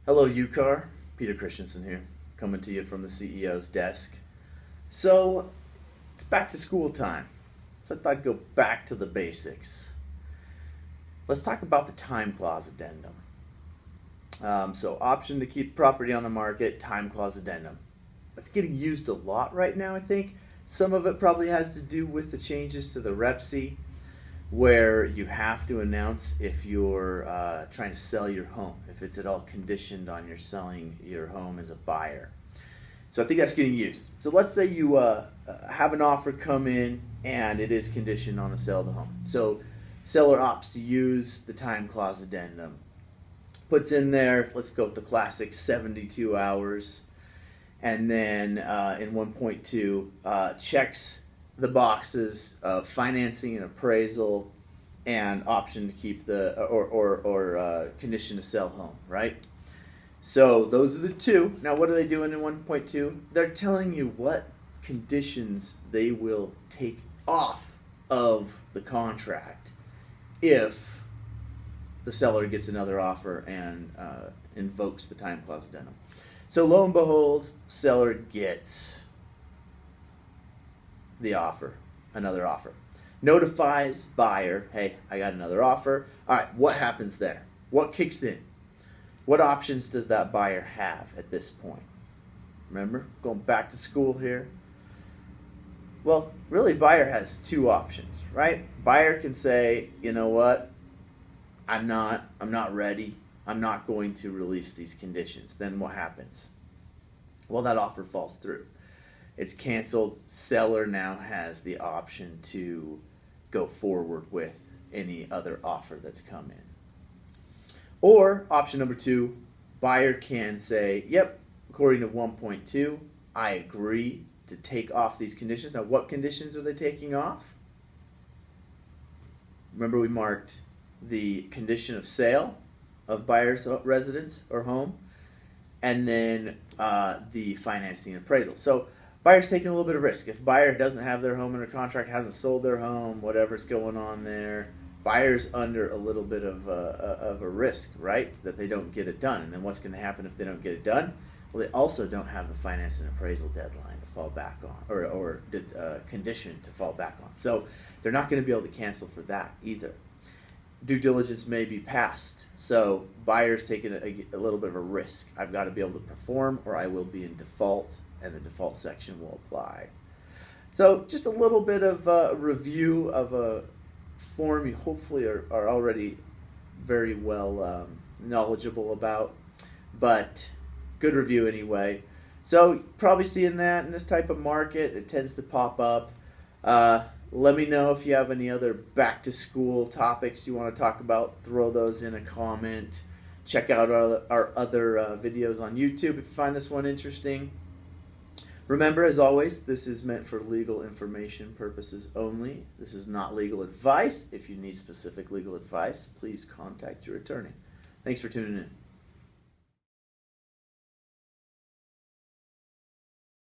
Hello, UCAR. Peter Christensen here, coming to you from the CEO's desk. So, it's back to school time. So I thought I'd go back to the basics. Let's talk about the time clause addendum. So, option to keep property on the market, time clause addendum. That's getting used a lot right now, I think. Some of it probably has to do with the changes to the REPC, where you have to announce if you're trying to sell your home, if it's at all conditioned on your selling your home as a buyer. So I think that's getting used. So let's say you have an offer come in and it is conditioned on the sale of the home. So seller opts to use the time clause addendum. Puts in there, let's go with the classic 72 hours. And then in 1.2, checks the boxes of financing and appraisal and option to keep the or condition to sell home, right? So those are the two. Now what are they doing in 1.2? They're telling you what conditions they will take off of the contract if the seller gets another offer and invokes the time clause addendum. So lo and behold, seller gets the offer, another offer. Notifies buyer, hey, I got another offer. All right, what happens there? What kicks in? What options does that buyer have at this point? Remember, going back to school here. Well, really, buyer has two options, right? Buyer can say, you know what? I'm not ready. I'm not going to release these conditions. Then what happens? Well, that offer falls through. It's canceled. Seller now has the option to go forward with any other offer that's come in. Or option number two, buyer can say, yep, according to 1.2, I agree to take off these conditions. Now, what conditions are they taking off? Remember, we marked the condition of sale of buyer's residence or home, and then the financing and appraisal. So buyer's taking a little bit of risk. If buyer doesn't have their home under contract, hasn't sold their home, whatever's going on there, buyer's under a little bit of a risk, right? That they don't get it done. And then what's going to happen if they don't get it done? Well, they also don't have the finance and appraisal deadline to fall back on, or condition to fall back on. So they're not going to be able to cancel for that either. Due diligence may be passed. So buyer's taking a little bit of a risk. I've got to be able to perform or I will be in default, and the default section will apply. So just a little bit of a review of a form you hopefully are already very well knowledgeable about, but good review anyway. So probably seeing that in this type of market, it tends to pop up. Let me know if you have any other back to school topics you want to talk about. Throw those in a comment. Check out our other videos on YouTube if you find this one interesting. Remember, as always, this is meant for legal information purposes only. This is not legal advice. If you need specific legal advice, please contact your attorney. Thanks for tuning in.